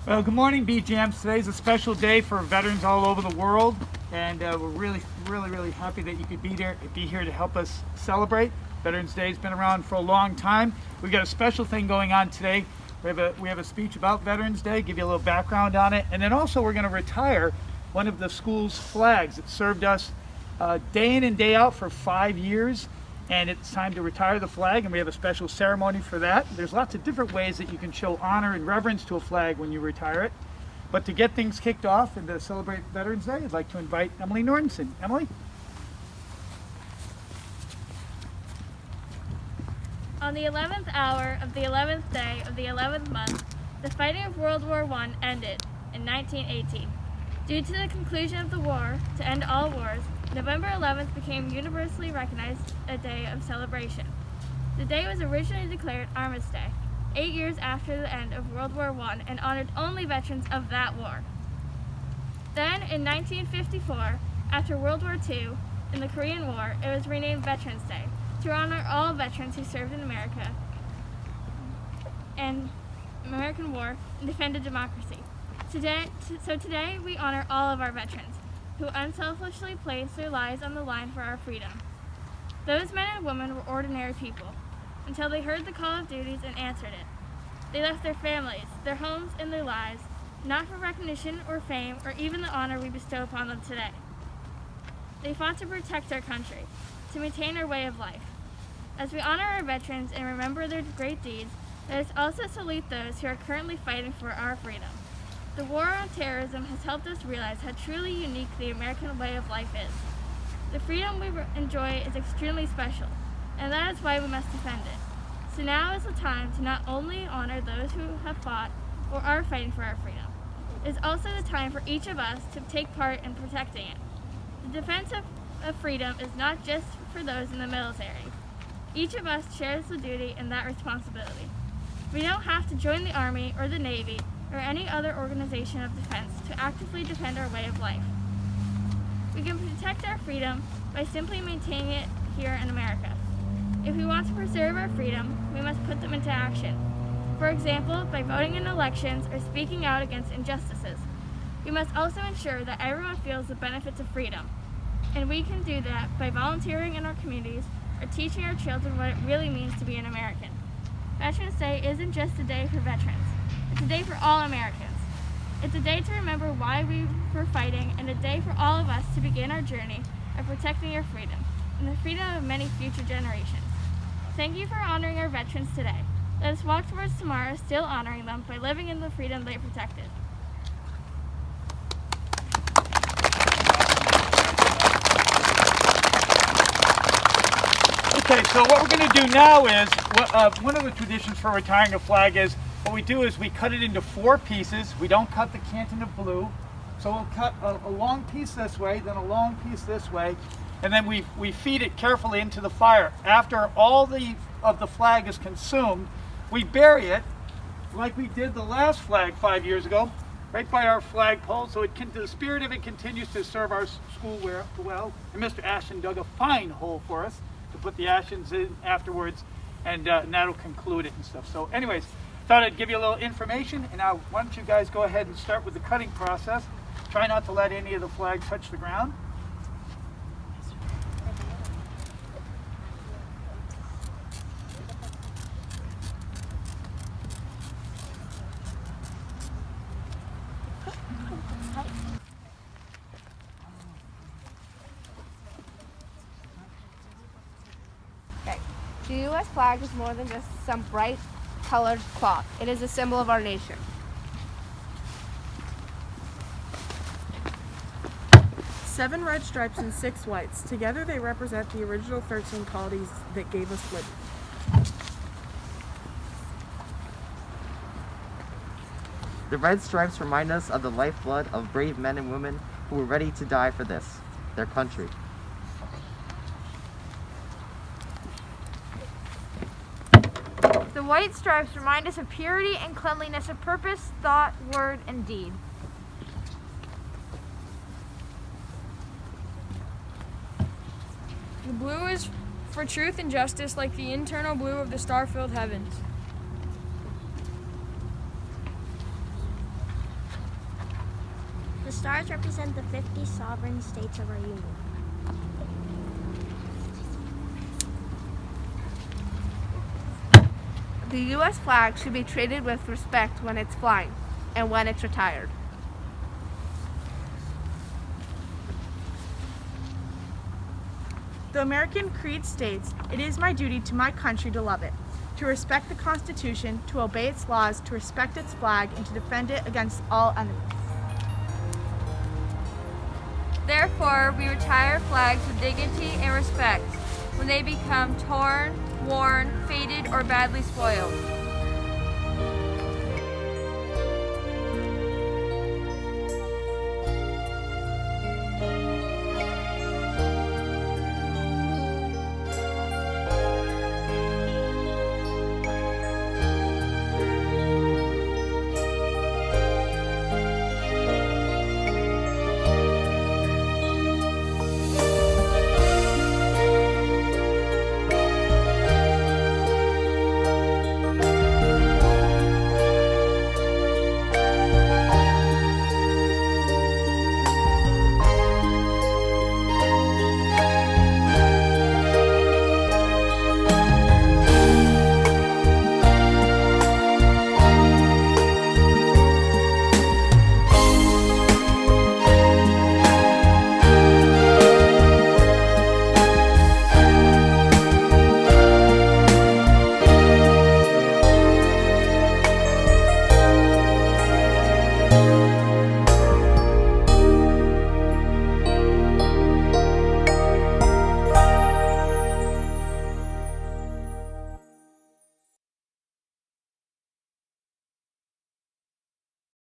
Well, good morning, B-Jams. Today's a special day for veterans all over the world, and we're really happy that you could be here to help us celebrate. Veterans Day has been around for a long time. We've got a special thing going on today. We have a speech about Veterans Day, give you a little background on it, and then also we're going to retire one of the school's flags. It served us day in and day out for 5 years, and it's time to retire the flag, and we have a special ceremony for that. There's lots of different ways that you can show honor and reverence to a flag when you retire it. But to get things kicked off and to celebrate Veterans Day, I'd like to invite Emily Nordenson. Emily? On the 11th hour of the 11th day of the 11th month, the fighting of World War I ended in 1918. Due to the conclusion of the war to end all wars, November 11th became universally recognized a day of celebration. The day was originally declared Armistice Day, 8 years after the end of World War I, and honored only veterans of that war. Then, in 1954, after World War II, in the Korean War, it was renamed Veterans Day to honor all veterans who served in America and American war and defended democracy. Today we honor all of our veterans who unselfishly placed their lives on the line for our freedom. Those men and women were ordinary people until they heard the call of duties and answered it. They left their families, their homes, and their lives, not for recognition or fame or even the honor we bestow upon them today. They fought to protect our country, to maintain our way of life. As we honor our veterans and remember their great deeds, let us also salute those who are currently fighting for our freedom. The war on terrorism has helped us realize how truly unique the American way of life is. The freedom we enjoy is extremely special, and that is why we must defend it. So now is the time to not only honor those who have fought or are fighting for our freedom, it is also the time for each of us to take part in protecting it. The defense of freedom is not just for those in the military. Each of us shares the duty and that responsibility. We don't have to join the Army or the Navy or any other organization of defense to actively defend our way of life. We can protect our freedom by simply maintaining it here in America. If we want to preserve our freedom, we must put them into action. For example, by voting in elections or speaking out against injustices. We must also ensure that everyone feels the benefits of freedom. And we can do that by volunteering in our communities or teaching our children what it really means to be an American. Veterans Day isn't just a day for veterans. It's a day for all Americans. It's a day to remember why we were fighting, and a day for all of us to begin our journey of protecting our freedom and the freedom of many future generations. Thank you for honoring our veterans today. Let us walk towards tomorrow still honoring them by living in the freedom they protected. Okay, so what we're going to do now is, one of the traditions for retiring a flag is, what we do is we cut it into 4 pieces. We don't cut the canton of blue. So we'll cut a long piece this way, then a long piece this way, and then we feed it carefully into the fire. After all of the flag is consumed, we bury it like we did the last flag 5 years ago, right by our flagpole, so the spirit of it continues to serve our school well. And Mr. Ashton dug a fine hole for us to put the ashes in afterwards, and that'll conclude it and stuff. So anyways, thought I'd give you a little information, and now why don't you guys go ahead and start with the cutting process. Try not to let any of the flag touch the ground. Okay. The U.S. flag is more than just some bright colored cloth. It is a symbol of our nation. Seven red stripes and 6 whites. Together they represent the original 13 colonies that gave us liberty. The red stripes remind us of the lifeblood of brave men and women who were ready to die for this, their country. The white stripes remind us of purity and cleanliness of purpose, thought, word, and deed. The blue is for truth and justice, like the internal blue of the star-filled heavens. The stars represent the 50 sovereign states of our union. The U.S. flag should be treated with respect when it's flying and when it's retired. The American Creed states, "It is my duty to my country to love it, to respect the Constitution, to obey its laws, to respect its flag, and to defend it against all enemies." Therefore, we retire flags with dignity and respect when they become torn, worn, faded, or badly spoiled.